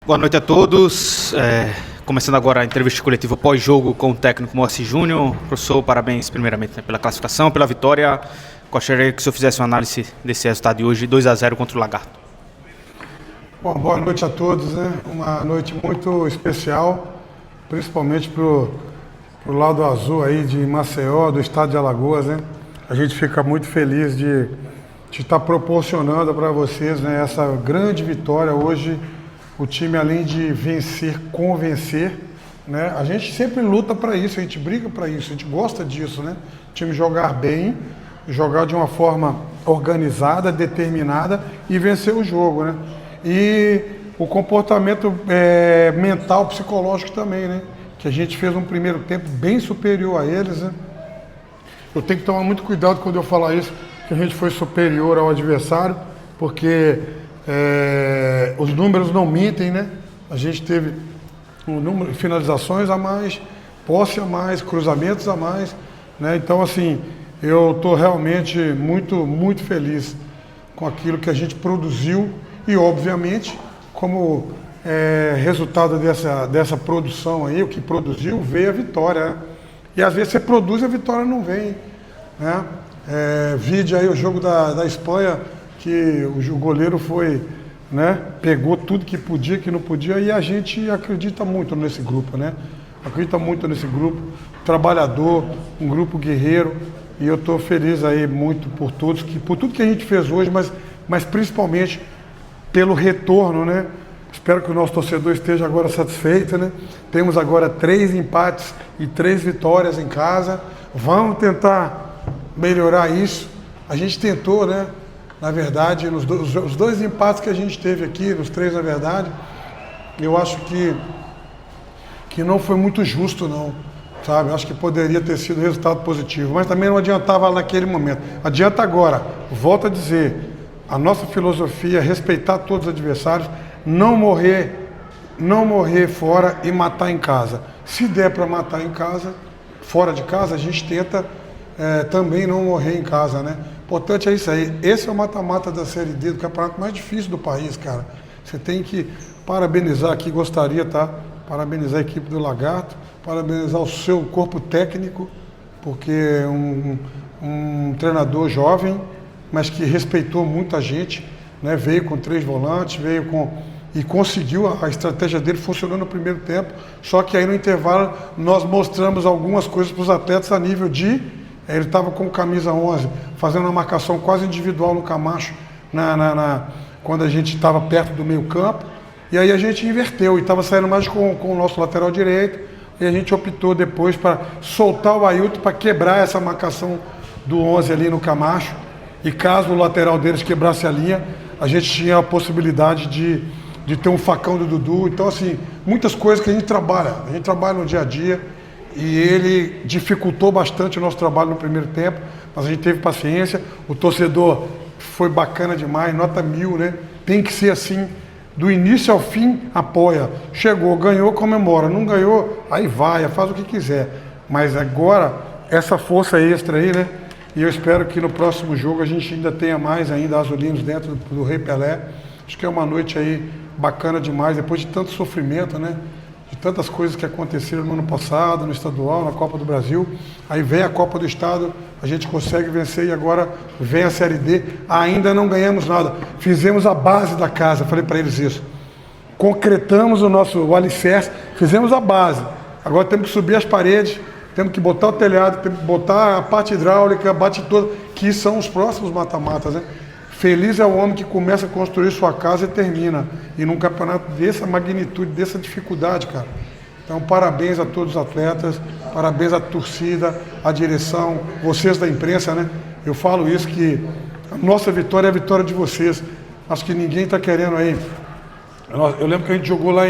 Boa noite a todos. Começando agora a entrevista coletiva pós-jogo com o técnico Moacir Júnior. Professor, parabéns primeiramente, né, pela classificação, pela vitória. Gostaria que o senhor fizesse uma análise desse resultado de hoje, 2-0 contra o Lagarto. Bom, boa noite a todos, né? Uma noite muito especial, principalmente pro lado azul aí de Maceió, do estado de Alagoas, né? A gente fica muito feliz de estar proporcionando para vocês, né, essa grande vitória hoje. O time, além de vencer, convencer, né? A gente sempre luta para isso, a gente briga para isso, a gente gosta disso, né? O time jogar bem, jogar de uma forma organizada, determinada e vencer o jogo, né? E o comportamento mental, psicológico também, né? Que a gente fez um primeiro tempo bem superior a eles, né? Eu tenho que tomar muito cuidado quando eu falar isso, que a gente foi superior ao adversário, porque os números não mentem, né? A gente teve um número de finalizações a mais, posse a mais, cruzamentos a mais, né? Então, assim, eu estou realmente muito feliz com aquilo que a gente produziu e, obviamente, como resultado dessa produção aí, o que produziu, veio a vitória, né? E às vezes você produz e a vitória não vem, né? Vide aí o jogo da Espanha, que o goleiro foi, né, pegou tudo que podia, que não podia, e a gente acredita muito nesse grupo, né? Acredita muito nesse grupo, trabalhador, um grupo guerreiro, e eu estou feliz aí muito por todos, por tudo que a gente fez hoje, mas principalmente pelo retorno, né? Espero que o nosso torcedor esteja agora satisfeito, né? Temos agora 3 empates e 3 vitórias em casa. Vamos tentar melhorar isso. A gente tentou, né? Na verdade, os 2 empates que a gente teve aqui, nos 3 na verdade, eu acho que não foi muito justo não, sabe? Eu acho que poderia ter sido resultado positivo, mas também não adiantava naquele momento. Adianta agora, volto a dizer, a nossa filosofia é respeitar todos os adversários, não morrer fora e matar em casa. Se der para matar em casa, fora de casa, a gente tenta também não morrer em casa, né? O importante é isso aí. Esse é o mata-mata da Série D, do campeonato mais difícil do país, cara. Você tem que parabenizar aqui, gostaria, tá? Parabenizar a equipe do Lagarto, parabenizar o seu corpo técnico, porque é um treinador jovem, mas que respeitou muita gente, né? Veio com 3 volantes, e conseguiu, a estratégia dele funcionou no primeiro tempo, só que aí no intervalo nós mostramos algumas coisas para os atletas a nível de... Ele estava com camisa 11, fazendo uma marcação quase individual no Camacho, quando a gente estava perto do meio campo, e aí a gente inverteu, e estava saindo mais com o nosso lateral direito, e a gente optou depois para soltar o Ailton para quebrar essa marcação do 11 ali no Camacho, e caso o lateral deles quebrasse a linha, a gente tinha a possibilidade de ter um facão do Dudu. Então, assim, muitas coisas que a gente trabalha no dia a dia, e ele dificultou bastante o nosso trabalho no primeiro tempo, mas a gente teve paciência, o torcedor foi bacana demais, nota 1000, né? Tem que ser assim, do início ao fim, apoia. Chegou, ganhou, comemora, não ganhou, aí vai, faz o que quiser. Mas agora, essa força extra aí, né? E eu espero que no próximo jogo a gente ainda tenha mais ainda azulinos dentro do Rei Pelé. Acho que é uma noite aí bacana demais, depois de tanto sofrimento, né? De tantas coisas que aconteceram no ano passado, no estadual, na Copa do Brasil. Aí vem a Copa do Estado, a gente consegue vencer, e agora vem a Série D. Ainda não ganhamos nada. Fizemos a base da casa, falei para eles isso. Concretamos o alicerce, fizemos a base. Agora temos que subir as paredes, temos que botar o telhado, temos que botar a parte hidráulica, a parte toda, que são os próximos mata-matas, né? Feliz é o homem que começa a construir sua casa e termina. E num campeonato dessa magnitude, dessa dificuldade, cara. Então, parabéns a todos os atletas, parabéns à torcida, à direção, vocês da imprensa, né? Eu falo isso, que a nossa vitória é a vitória de vocês. Acho que ninguém está querendo aí. Eu lembro que a gente jogou lá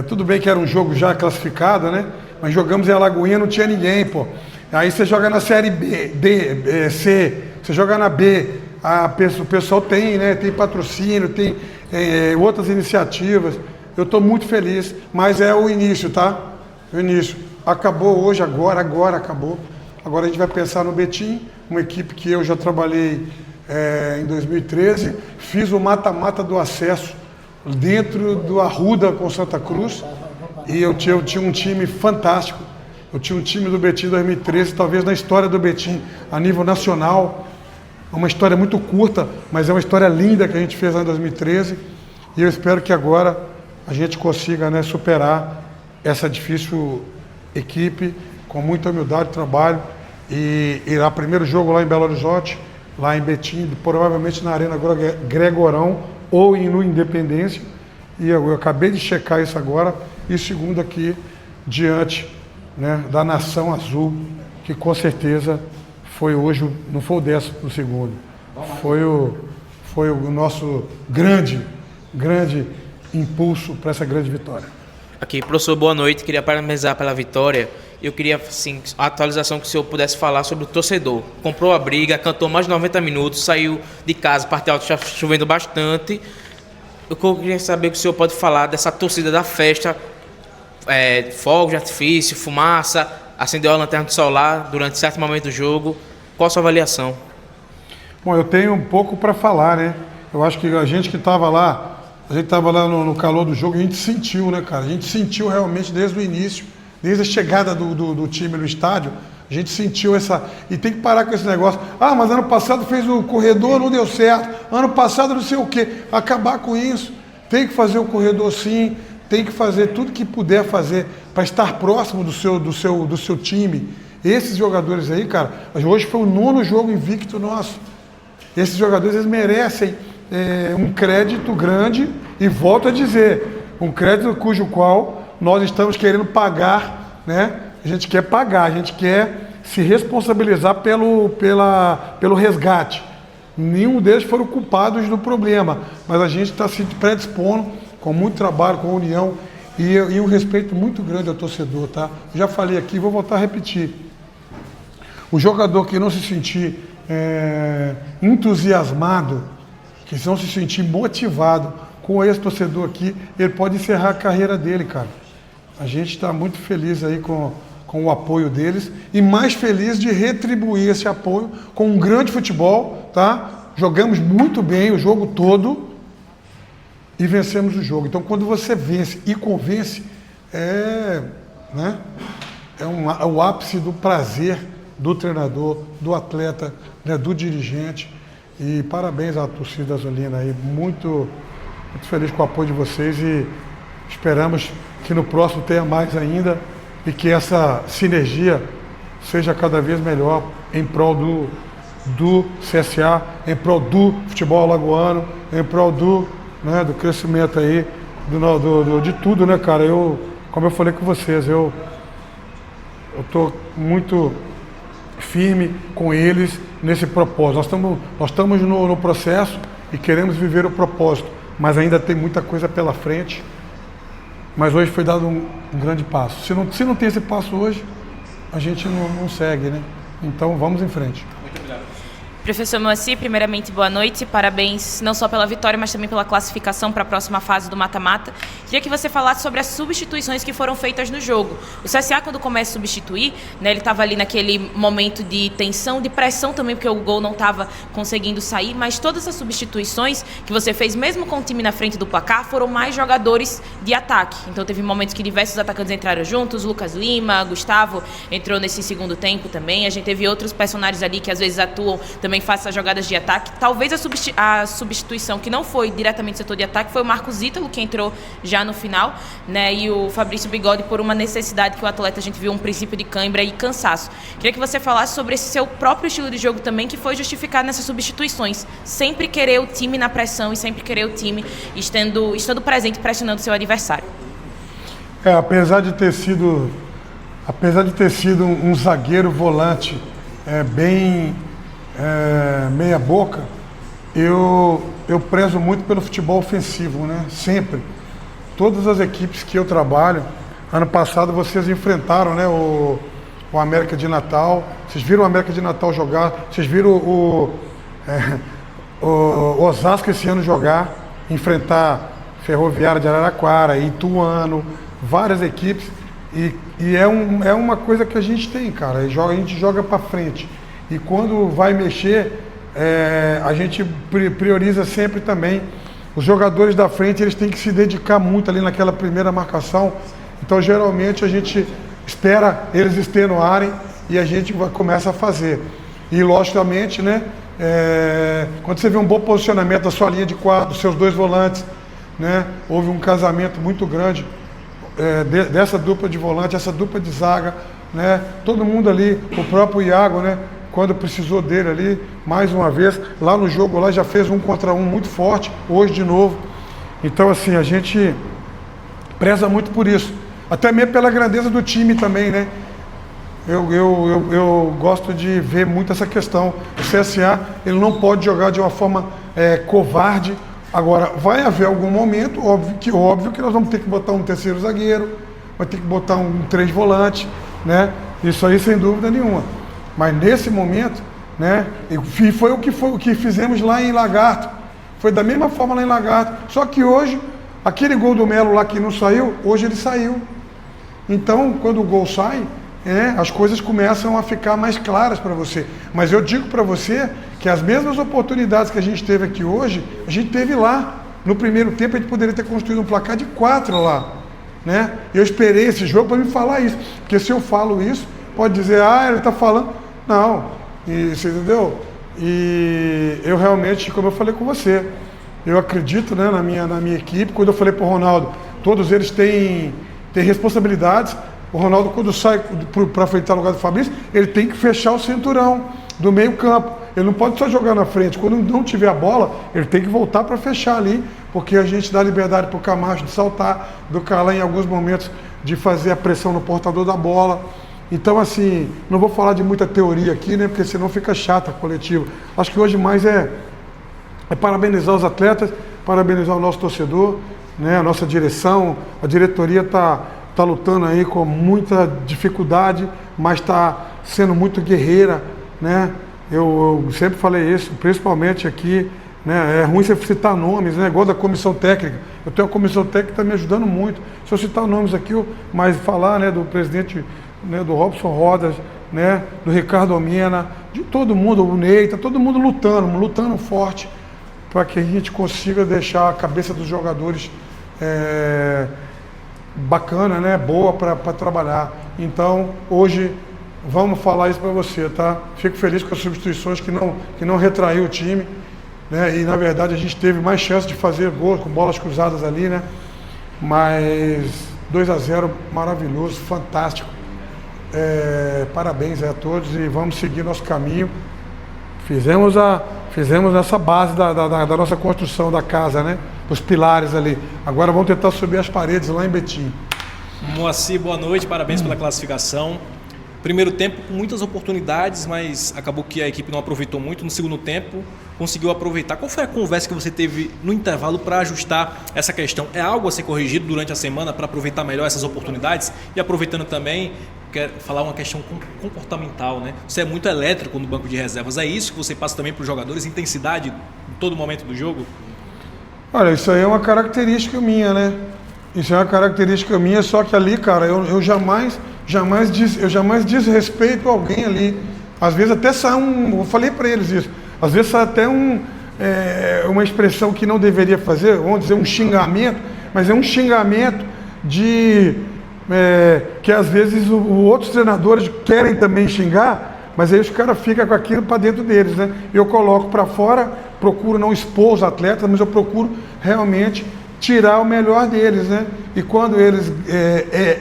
tudo bem que era um jogo já classificado, né? Mas jogamos em Alagoinha, não tinha ninguém, pô. Aí você joga na Série B, D, C, você joga na B, o pessoal tem, né, tem patrocínio, tem outras iniciativas. Eu estou muito feliz, mas é o início, tá? O início. Acabou hoje, agora acabou. Agora a gente vai pensar no Betim, uma equipe que eu já trabalhei em 2013, fiz o mata-mata do acesso dentro do Arruda com Santa Cruz, e eu tinha um time fantástico. Eu tinha um time do Betim 2013, talvez na história do Betim a nível nacional, uma história muito curta, mas é uma história linda que a gente fez lá em 2013, e eu espero que agora a gente consiga, né, superar essa difícil equipe com muita humildade, trabalho, e irá primeiro jogo lá em Belo Horizonte, lá em Betim, provavelmente na Arena Gregorão ou no Independência, e eu acabei de checar isso agora, e segundo aqui, diante, né, da Nação Azul, que com certeza foi hoje, não foi o 12º, foi o nosso grande impulso para essa grande vitória. Aqui, professor, boa noite. Queria parabenizar pela vitória. Eu queria, assim, a atualização que o senhor pudesse falar sobre o torcedor. Comprou a briga, cantou mais de 90 minutos, saiu de casa, parte alta, já chovendo bastante. Eu queria saber o que o senhor pode falar dessa torcida da festa, fogos de artifício, fumaça, acendeu a lanterna do sol lá durante certo momento do jogo. Qual a sua avaliação? Bom, eu tenho um pouco para falar, né? Eu acho que a gente que estava lá, no calor do jogo, a gente sentiu, né, cara? A gente sentiu realmente desde o início, desde a chegada do time no estádio, a gente sentiu essa... E tem que parar com esse negócio. Ah, mas ano passado fez o corredor, não deu certo. Ano passado não sei o quê. Acabar com isso. Tem que fazer o corredor sim, tem que fazer tudo que puder fazer para estar próximo do seu time. Esses jogadores aí, cara, hoje foi o 9º jogo invicto nosso. Esses jogadores, eles merecem um crédito grande, e volto a dizer, um crédito cujo qual nós estamos querendo pagar, né? A gente quer pagar, a gente quer se responsabilizar pelo resgate. Nenhum deles foram culpados do problema, mas a gente está se predispondo com muito trabalho, com união e um respeito muito grande ao torcedor, tá? Já falei aqui, vou voltar a repetir. O jogador que não se sentir entusiasmado, que não se sentir motivado com esse torcedor aqui, ele pode encerrar a carreira dele, cara. A gente está muito feliz aí com o apoio deles e mais feliz de retribuir esse apoio com um grande futebol, tá? Jogamos muito bem o jogo todo e vencemos o jogo. Então, quando você vence e convence, é o ápice do prazer do treinador, do atleta, né, do dirigente. E parabéns à torcida azulina aí, muito feliz com o apoio de vocês e esperamos que no próximo tenha mais ainda e que essa sinergia seja cada vez melhor em prol do CSA, em prol do futebol alagoano, em prol do crescimento aí, de tudo, né, cara? Como eu falei com vocês, eu estou muito firme com eles nesse propósito. Nós estamos no processo e queremos viver o propósito, mas ainda tem muita coisa pela frente. Mas hoje foi dado um grande passo. Se não tem esse passo hoje, a gente não segue, né? Então vamos em frente. Muito obrigado. Professor Moacir, primeiramente, boa noite. Parabéns não só pela vitória, mas também pela classificação para a próxima fase do mata-mata. Queria que você falasse sobre as substituições que foram feitas no jogo. O CSA, quando começa a substituir, né, ele estava ali naquele momento de tensão, de pressão também, porque o gol não estava conseguindo sair, mas todas as substituições que você fez, mesmo com o time na frente do placar, foram mais jogadores de ataque. Então teve momentos que diversos atacantes entraram juntos, Lucas Lima, Gustavo entrou nesse segundo tempo também. A gente teve outros personagens ali que às vezes atuam também faça jogadas de ataque. Talvez a substituição que não foi diretamente do setor de ataque foi o Marcos Ítalo, que entrou já no final, né? E o Fabrício Bigode por uma necessidade que o atleta, a gente viu um princípio de cãibra e cansaço. Queria que você falasse sobre esse seu próprio estilo de jogo também, que foi justificado nessas substituições. Sempre querer o time na pressão e sempre querer o time estando presente, pressionando o seu adversário. Apesar de ter sido um zagueiro volante bem meia boca, eu prezo muito pelo futebol ofensivo, né? Sempre. Todas as equipes que eu trabalho, ano passado vocês enfrentaram, né, o América de Natal, vocês viram o América de Natal jogar, vocês viram o Osasco esse ano jogar, enfrentar Ferroviária de Araraquara, Ituano, várias equipes, e é uma coisa que a gente tem, cara, a gente joga para frente. E quando vai mexer, a gente prioriza sempre também os jogadores da frente eles têm que se dedicar muito ali naquela primeira marcação. Então, geralmente, a gente espera eles extenuarem e a gente começa a fazer. E, logicamente, né, quando você vê um bom posicionamento da sua linha de quadro, dos seus dois volantes, né, houve um casamento muito grande dessa dupla de volante, essa dupla de zaga, né, todo mundo ali, o próprio Iago, né, quando precisou dele ali, mais uma vez, lá no jogo, lá já fez 1 contra 1 muito forte, hoje de novo. Então, assim, a gente preza muito por isso. Até mesmo pela grandeza do time também, né? Eu gosto de ver muito essa questão. O CSA, ele não pode jogar de uma forma covarde. Agora, vai haver algum momento, óbvio que nós vamos ter que botar um terceiro zagueiro, vai ter que botar um 3 volante, né? Isso aí sem dúvida nenhuma. Mas nesse momento, né? Foi o que fizemos lá em Lagarto. Foi da mesma forma lá em Lagarto. Só que hoje, aquele gol do Melo lá que não saiu, hoje ele saiu. Então, quando o gol sai, as coisas começam a ficar mais claras para você. Mas eu digo para você que as mesmas oportunidades que a gente teve aqui hoje, a gente teve lá. No primeiro tempo, a gente poderia ter construído um placar de 4 lá, né? Eu esperei esse jogo para me falar isso. Porque se eu falo isso, pode dizer, ele está falando. Não, você entendeu? E eu realmente, como eu falei com você, eu acredito, né, na minha equipe. Quando eu falei para o Ronaldo, todos eles têm responsabilidades. O Ronaldo, quando sai para enfrentar o lugar do Fabrício, ele tem que fechar o cinturão do meio campo. Ele não pode só jogar na frente. Quando não tiver a bola, ele tem que voltar para fechar ali, porque a gente dá liberdade para o Camacho de saltar, do Carlan em alguns momentos de fazer a pressão no portador da bola. Então, assim, não vou falar de muita teoria aqui, né, porque senão fica chata a coletiva. Acho que hoje mais é parabenizar os atletas, parabenizar o nosso torcedor, né, a nossa direção. A diretoria está lutando aí com muita dificuldade, mas está sendo muito guerreira, né? Eu sempre falei isso, principalmente aqui, né? É ruim você citar nomes, né? Igual da comissão técnica. Eu tenho a comissão técnica que está me ajudando muito. Se eu citar nomes aqui, mas falar, né, do presidente, né, do Robson Rodas, né, do Ricardo Omena, de todo mundo, o Ney, está todo mundo lutando forte para que a gente consiga deixar a cabeça dos jogadores bacana, né, boa para trabalhar. Então, hoje, vamos falar isso para você, tá? Fico feliz com as substituições que não retraiu o time, né? E, na verdade, a gente teve mais chance de fazer gols com bolas cruzadas ali, né? Mas 2-0, maravilhoso, fantástico. Parabéns a todos e vamos seguir nosso caminho. Fizemos essa base da nossa construção da casa, né? Os pilares ali. Agora vamos tentar subir as paredes lá em Betim. Moacir, boa noite, parabéns pela classificação. Primeiro tempo com muitas oportunidades, mas acabou que a equipe não aproveitou muito. No segundo tempo, conseguiu aproveitar. Qual foi a conversa que você teve no intervalo para ajustar essa questão? É algo a ser corrigido durante a semana para aproveitar melhor essas oportunidades? E aproveitando também, quero falar uma questão comportamental, né? Você é muito elétrico no banco de reservas. É isso que você passa também para os jogadores? Intensidade em todo momento do jogo? Olha, isso aí é uma característica minha, né? Isso é uma característica minha, só que ali, cara, eu jamais desrespeito alguém ali. Às vezes até sai eu falei para eles isso, às vezes sai até uma expressão que não deveria fazer, vamos dizer um xingamento, mas é um xingamento que às vezes outros treinadores querem também xingar, mas aí os caras ficam com aquilo para dentro deles, né? Eu coloco para fora, procuro não expor os atletas, mas eu procuro realmente tirar o melhor deles, né? E quando eles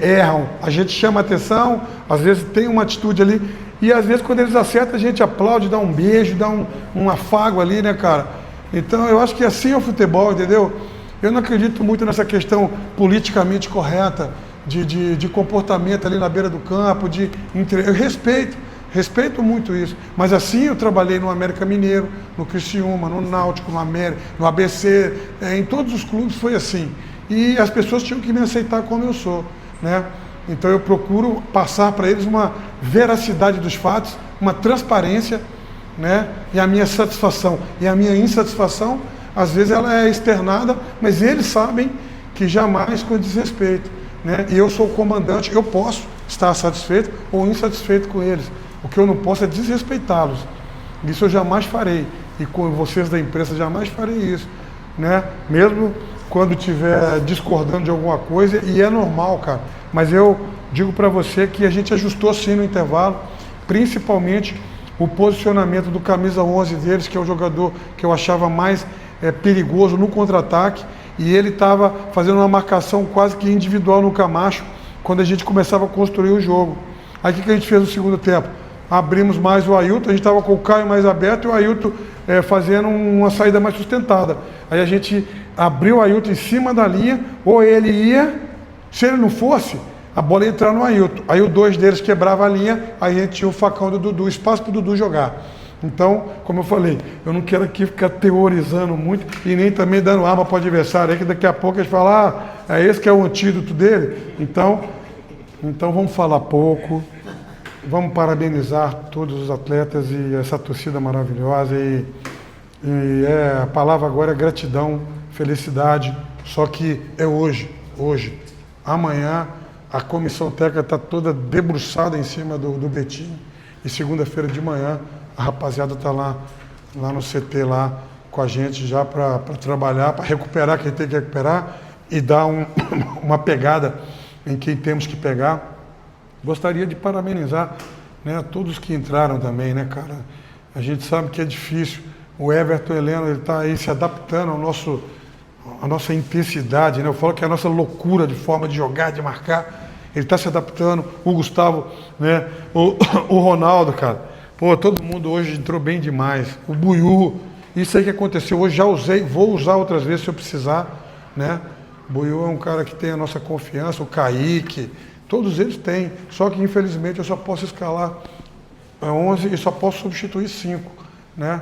erram, a gente chama atenção, às vezes tem uma atitude ali, e às vezes quando eles acertam, a gente aplaude, dá um beijo, dá um afago ali, né, cara? Então eu acho que assim é o futebol, entendeu? Eu não acredito muito nessa questão politicamente correta, de comportamento ali na beira do campo, eu respeito muito isso, mas assim eu trabalhei no América Mineiro, no Criciúma, no Náutico, no América, no ABC, em todos os clubes foi assim, e as pessoas tinham que me aceitar como eu sou, né? Então eu procuro passar para eles uma veracidade dos fatos, uma transparência, né? E a minha satisfação e a minha insatisfação, às vezes ela é externada, mas eles sabem que jamais com desrespeito, né? E eu sou o comandante, eu posso estar satisfeito ou insatisfeito com eles. O que eu não posso é desrespeitá-los. Isso eu jamais farei. E com vocês da imprensa jamais farei isso. né? Mesmo quando estiver discordando de alguma coisa, e é normal, cara. Mas eu digo para você que a gente ajustou sim no intervalo, principalmente o posicionamento do camisa 11 deles, que é o jogador que eu achava mais perigoso no contra-ataque, e ele estava fazendo uma marcação quase que individual no Camacho, quando a gente começava a construir o jogo. Aí o que a gente fez no segundo tempo? Abrimos mais o Ailton, a gente estava com o Caio mais aberto e o Ailton fazendo uma saída mais sustentada. Aí a gente abriu o Ailton em cima da linha, ou ele ia, se ele não fosse, a bola ia entrar no Ailton. Aí os dois deles quebravam a linha, aí a gente tinha o facão do Dudu, espaço para o Dudu jogar. Então, como eu falei, eu não quero aqui ficar teorizando muito e nem também dando arma para o adversário, aí que daqui a pouco eles falam, é esse que é o antídoto dele. Então vamos falar pouco, vamos parabenizar todos os atletas e essa torcida maravilhosa. A palavra agora é gratidão, felicidade, só que é hoje. Amanhã a comissão técnica está toda debruçada em cima do Betinho e segunda-feira de manhã a rapaziada está lá no CT lá com a gente já para trabalhar, para recuperar quem tem que recuperar e dar uma pegada em quem temos que pegar. Gostaria de parabenizar, né, todos que entraram também, né, cara? A gente sabe que é difícil. O Everton Heleno, ele está aí se adaptando à nossa intensidade, né? Eu falo que é a nossa loucura de forma de jogar, de marcar. Ele está se adaptando. O Gustavo, né? O Ronaldo, cara. Pô, todo mundo hoje entrou bem demais. O Buiú, isso aí que aconteceu hoje, já usei, vou usar outras vezes se eu precisar, né? O Buiú é um cara que tem a nossa confiança, o Kaique, todos eles têm. Só que infelizmente eu só posso escalar 11 e só posso substituir 5, né?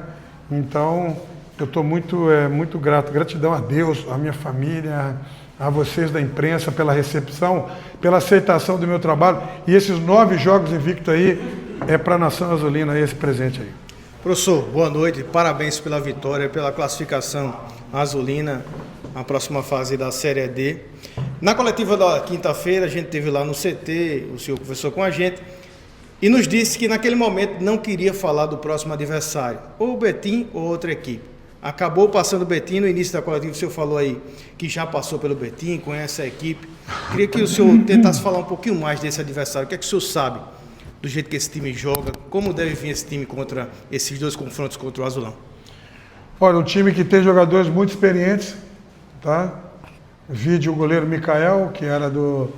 Então, eu estou muito grato. Gratidão a Deus, à minha família, a vocês da imprensa pela recepção, pela aceitação do meu trabalho. E esses 9 jogos invictos aí, é para a Nação Azulina esse presente aí. Professor, boa noite, parabéns pela vitória, pela classificação azulina, a próxima fase da Série D. Na coletiva da quinta-feira, a gente esteve lá no CT, o senhor conversou com a gente, e nos disse que naquele momento não queria falar do próximo adversário, ou o Betim ou outra equipe. Acabou passando o Betim, no início da coletiva o senhor falou aí que já passou pelo Betim, conhece a equipe. Queria que o senhor tentasse falar um pouquinho mais desse adversário, o que é que o senhor sabe do jeito que esse time joga, como deve vir esse time contra esses dois confrontos contra o Azulão? Olha, um time que tem jogadores muito experientes, tá? Vide o goleiro Mikael, que era do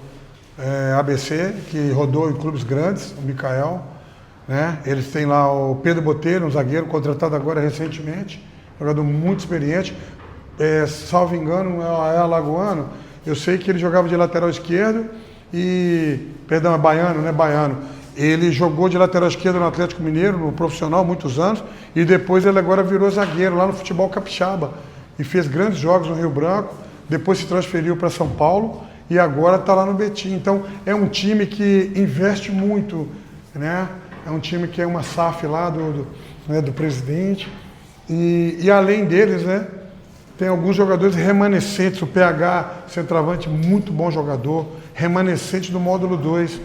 ABC, que rodou em clubes grandes, o Mikael, né? Eles têm lá o Pedro Botelho, um zagueiro contratado agora recentemente, jogador muito experiente, salvo engano, é alagoano. Eu sei que ele jogava de lateral esquerdo perdão, é baiano, né? Baiano. Ele jogou de lateral esquerdo no Atlético Mineiro, no profissional, muitos anos, e depois ele agora virou zagueiro lá no futebol capixaba e fez grandes jogos no Rio Branco, depois se transferiu para São Paulo e agora está lá no Betim. Então é um time que investe muito, né? É um time que é uma SAF lá do presidente e além deles, né? Tem alguns jogadores remanescentes, o PH, centroavante, muito bom jogador, remanescente do módulo 2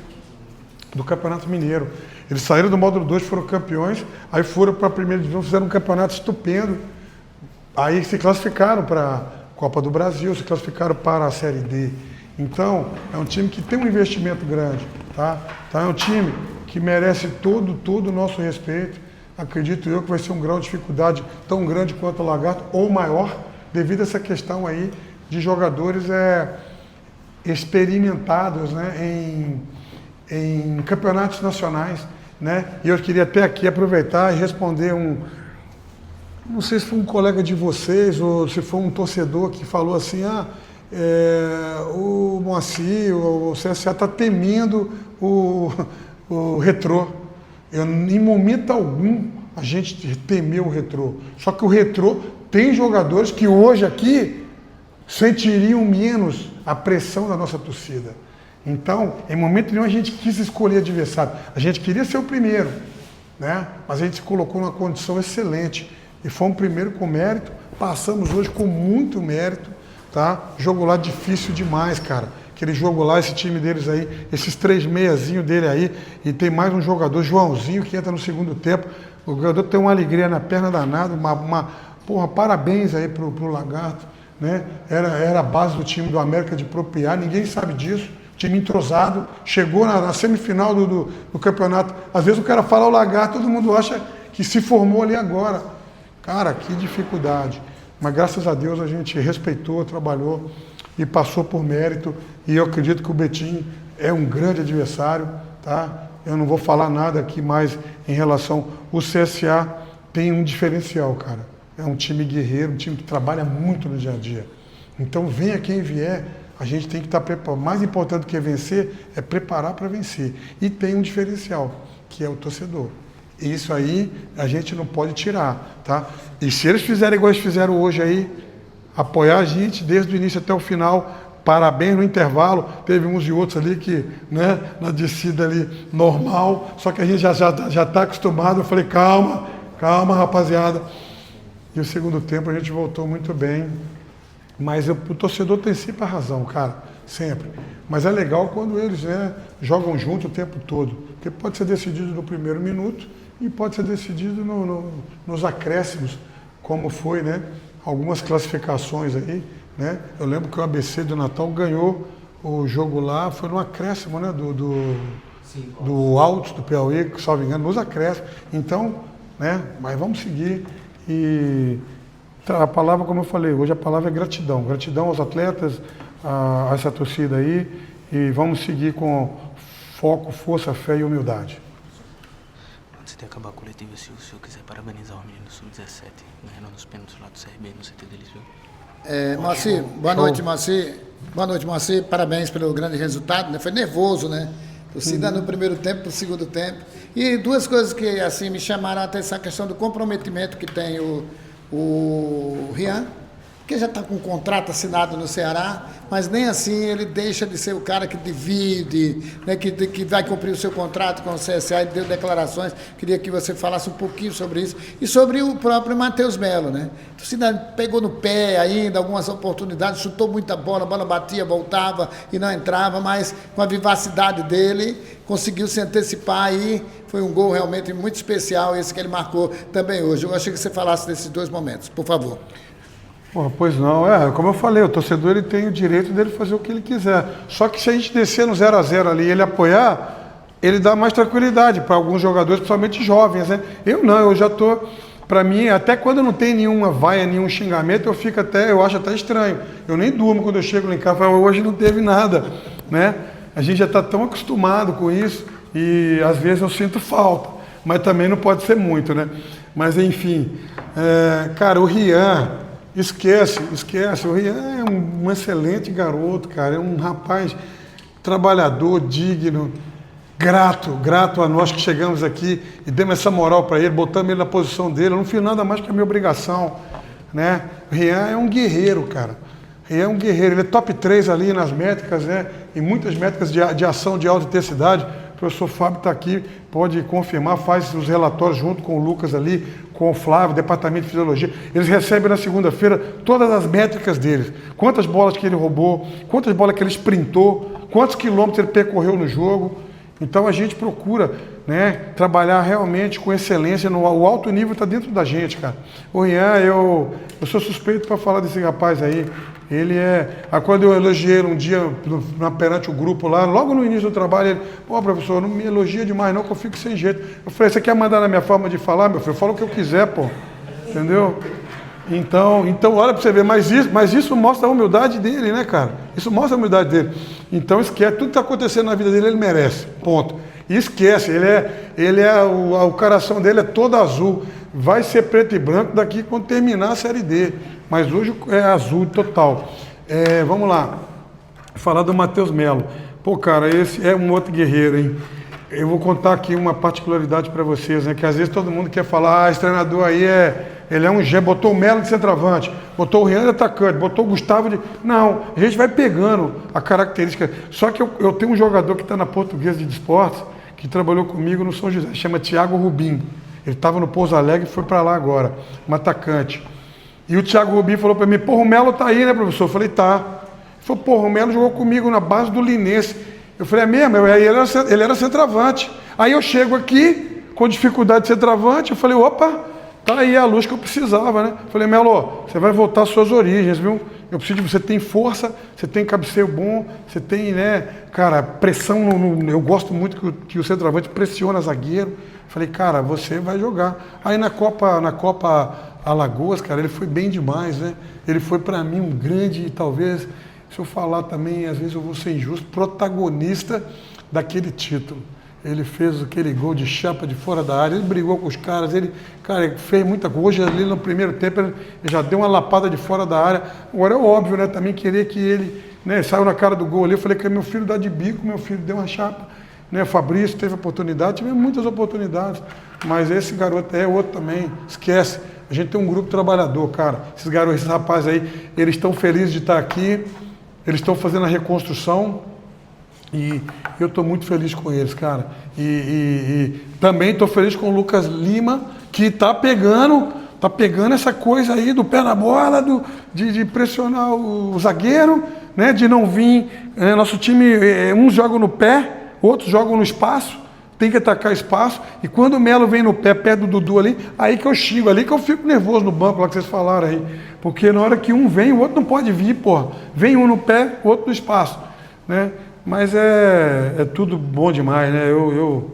do Campeonato Mineiro. Eles saíram do módulo 2, foram campeões, aí foram para a primeira divisão, fizeram um campeonato estupendo, aí se classificaram para a Copa do Brasil, se classificaram para a Série D. Então, é um time que tem um investimento grande, tá? Então, é um time que merece todo o nosso respeito. Acredito eu que vai ser um grau de dificuldade tão grande quanto o Lagarto, ou maior, devido a essa questão aí de jogadores experimentados, né, em campeonatos nacionais, né? E eu queria até aqui aproveitar e responder não sei se foi um colega de vocês ou se foi um torcedor que falou assim, o Moacir, o CSA está temendo o Retrô. Em momento algum a gente temeu o Retrô. Só que o Retrô tem jogadores que hoje aqui sentiriam menos a pressão da nossa torcida. Então, em momento nenhum a gente quis escolher adversário. A gente queria ser o primeiro, né? Mas a gente se colocou numa condição excelente. E fomos primeiro com mérito, passamos hoje com muito mérito, tá? Jogo lá difícil demais, cara. Aquele jogo lá, esse time deles aí, esses 3 meiazinhos dele aí, e tem mais um jogador, Joãozinho, que entra no segundo tempo. O jogador tem uma alegria na perna danada, porra, parabéns aí pro Lagarto. né? Era a base do time do América de Propriar, ninguém sabe disso. Time entrosado, chegou na semifinal do campeonato. Às vezes o cara fala o Lagarto, todo mundo acha que se formou ali agora. Cara, que dificuldade. Mas graças a Deus a gente respeitou, trabalhou e passou por mérito. E eu acredito que o Betim é um grande adversário, tá? Eu não vou falar nada aqui mais em relação... O CSA tem um diferencial, cara. É um time guerreiro, um time que trabalha muito no dia a dia. Então venha quem vier, a gente tem que estar preparado. Mais importante do que vencer é preparar para vencer. E tem um diferencial, que é o torcedor. E isso aí a gente não pode tirar, tá? E se eles fizerem igual eles fizeram hoje aí, apoiar a gente desde o início até o final, parabéns no intervalo, teve uns e outros ali que, né, na descida ali normal, só que a gente já está acostumado. Eu falei, calma, rapaziada. E o segundo tempo a gente voltou muito bem. Mas o torcedor tem sempre a razão, cara, sempre. Mas é legal quando eles, né, jogam junto o tempo todo. Porque pode ser decidido no primeiro minuto e pode ser decidido nos acréscimos, como foi, né, algumas classificações aí, né? Eu lembro que o ABC do Natal ganhou o jogo lá, foi no acréscimo, né, do Altos, do Piauí, que, salvo engano, nos acréscimos. Então, né, mas vamos seguir e... A palavra, como eu falei, hoje a palavra é gratidão. Gratidão aos atletas, a essa torcida aí, e vamos seguir com foco, força, fé e humildade. Antes de acabar a coletiva, se o senhor quiser parabenizar os meninos do Sub-17, ganhando nos pênaltis lá do CRB no CT deles, viu? Moacir, boa noite, Moacir. Boa noite, Moacir. Parabéns pelo grande resultado, né? Foi nervoso, né? Torcida no primeiro tempo, no segundo tempo. E duas coisas que, assim, me chamaram até essa questão do comprometimento que tem o Rian, que já está com um contrato assinado no Ceará, mas nem assim ele deixa de ser o cara que divide, né, que vai cumprir o seu contrato com o CSA. Ele deu declarações. Queria que você falasse um pouquinho sobre isso e sobre o próprio Matheus Melo, né? A torcida pegou no pé ainda, algumas oportunidades, chutou muita bola, a bola batia, voltava e não entrava, mas com a vivacidade dele conseguiu se antecipar aí. Foi um gol realmente muito especial, esse que ele marcou também hoje. Eu gostaria que você falasse desses dois momentos, por favor. Pois não, como eu falei, o torcedor ele tem o direito dele fazer o que ele quiser. Só que se a gente descer no 0-0 ali e ele apoiar, ele dá mais tranquilidade para alguns jogadores, principalmente jovens, né? Eu já estou, para mim, até quando não tem nenhuma vaia, nenhum xingamento, eu acho até estranho. Eu nem durmo quando eu chego lá em casa, hoje não teve nada, né? A gente já está tão acostumado com isso e às vezes eu sinto falta, mas também não pode ser muito, né? Mas enfim, cara, o Rian... Esquece. O Rian é um excelente garoto, cara. É um rapaz trabalhador, digno, grato a nós que chegamos aqui e demos essa moral para ele, botamos ele na posição dele. Eu não fiz nada mais que a minha obrigação, né? O Rian é um guerreiro, cara. Rian é um guerreiro. Ele é top 3 ali nas métricas, né? Em muitas métricas de ação de alta intensidade. O professor Fábio está aqui, pode confirmar, faz os relatórios junto com o Lucas ali, com o Flávio, departamento de fisiologia. Eles recebem na segunda-feira todas as métricas deles. Quantas bolas que ele roubou, quantas bolas que ele sprintou, quantos quilômetros ele percorreu no jogo. Então a gente procura, né, trabalhar realmente com excelência. O alto nível está dentro da gente, cara. O Rian, eu sou suspeito para falar desse rapaz aí. Ele quando eu elogiei ele um dia perante o grupo lá, logo no início do trabalho, ele, professor, não me elogia demais não, que eu fico sem jeito. Eu falei, você quer mandar na minha forma de falar, meu filho? Eu falo o que eu quiser, pô. Entendeu? Então olha para você ver, mas isso mostra a humildade dele, né, cara? Isso mostra a humildade dele. Então esquece, tudo que está acontecendo na vida dele, ele merece, ponto. E esquece, o coração dele é todo azul. Vai ser preto e branco daqui quando terminar a Série D. Mas hoje é azul total. Vamos lá. Falar do Matheus Melo. Pô, cara, esse é um outro guerreiro, hein? Eu vou contar aqui uma particularidade para vocês, né? Que às vezes todo mundo quer falar, esse treinador aí ele é um gênio, botou o Melo de centroavante, botou o Rian de atacante, botou o Gustavo de... Não, a gente vai pegando a característica. Só que eu tenho um jogador que está na Portuguesa de Esportes, que trabalhou comigo no São José, chama Thiago Rubim. Ele estava no Pouso Alegre e foi para lá agora, um atacante. E o Thiago Rubim falou para mim, o Melo tá aí, né, professor? Eu falei, tá. Ele falou, o Melo jogou comigo na base do Linense. Eu falei, é mesmo? Aí ele era centroavante. Aí eu chego aqui, com dificuldade de centroavante, eu falei, opa, tá aí a luz que eu precisava, né? Eu falei, Melo, você vai voltar às suas origens, viu? eu preciso de você tem força, você tem cabeceio bom, você tem, né, cara, pressão eu gosto muito que o centroavante pressiona zagueiro. Falei, cara, você vai jogar. Aí na Copa Alagoas, cara, ele foi bem demais, né? Ele foi para mim um grande, talvez, se eu falar também, às vezes eu vou ser injusto, protagonista daquele título. Ele fez aquele gol de chapa de fora da área, ele brigou com os caras, ele fez muita coisa. Hoje ali no primeiro tempo ele já deu uma lapada de fora da área. Agora é óbvio, né? Também querer que ele, né, saiu na cara do gol ali. Eu falei que meu filho dá de bico, meu filho deu uma chapa. Né? Fabrício teve oportunidade, tive muitas oportunidades. Mas esse garoto é outro também, esquece. A gente tem um grupo trabalhador, cara. Esses garotos, esses rapazes aí, eles estão felizes de estar aqui, eles estão fazendo a reconstrução. E eu estou muito feliz com eles, cara. E também estou feliz com o Lucas Lima, que está pegando essa coisa aí do pé na bola, de pressionar o zagueiro, né, de não vir. Nosso time, uns jogam no pé, outros jogam no espaço, tem que atacar espaço. E quando o Melo vem no pé, perto do Dudu ali, aí que eu xingo, ali que eu fico nervoso no banco, lá que vocês falaram aí. Porque na hora que um vem, o outro não pode vir, porra. Vem um no pé, o outro no espaço, né? Mas é tudo bom demais, né? Eu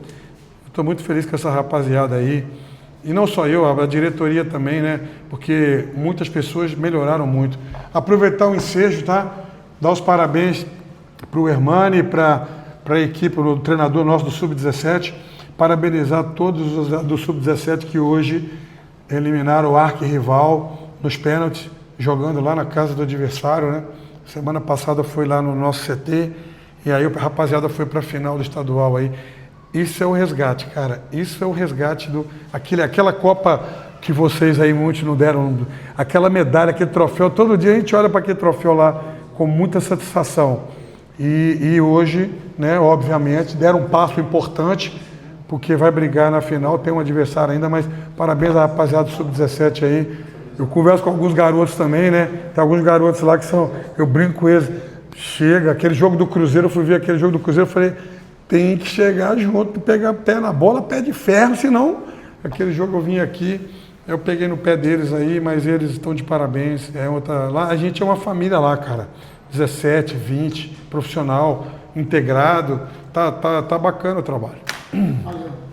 estou muito feliz com essa rapaziada aí. E não só eu, a diretoria também, né? Porque muitas pessoas melhoraram muito. Aproveitar o ensejo, tá? Dar os parabéns para o Hermani, para a equipe, para o treinador nosso do Sub-17. Parabenizar todos os do Sub-17 que hoje eliminaram o arquirrival nos pênaltis, jogando lá na casa do adversário, né? Semana passada foi lá no nosso CT. E aí a rapaziada foi para a final do estadual aí. Isso é o resgate, cara. Isso é o resgate aquela Copa que vocês aí muitos não deram, aquela medalha, aquele troféu. Todo dia a gente olha para aquele troféu lá com muita satisfação. E hoje, né, obviamente, deram um passo importante, porque vai brigar na final, tem um adversário ainda, mas parabéns à rapaziada do Sub-17 aí. Eu converso com alguns garotos também, né? Tem alguns garotos lá que são, eu brinco com eles. Chega, aquele jogo do Cruzeiro, eu fui ver aquele jogo do Cruzeiro, eu falei, tem que chegar junto, pegar pé na bola, pé de ferro, senão, aquele jogo eu vim aqui, eu peguei no pé deles aí, mas eles estão de parabéns, lá, a gente é uma família lá, cara, 17, 20, profissional, integrado, tá bacana o trabalho. Valeu.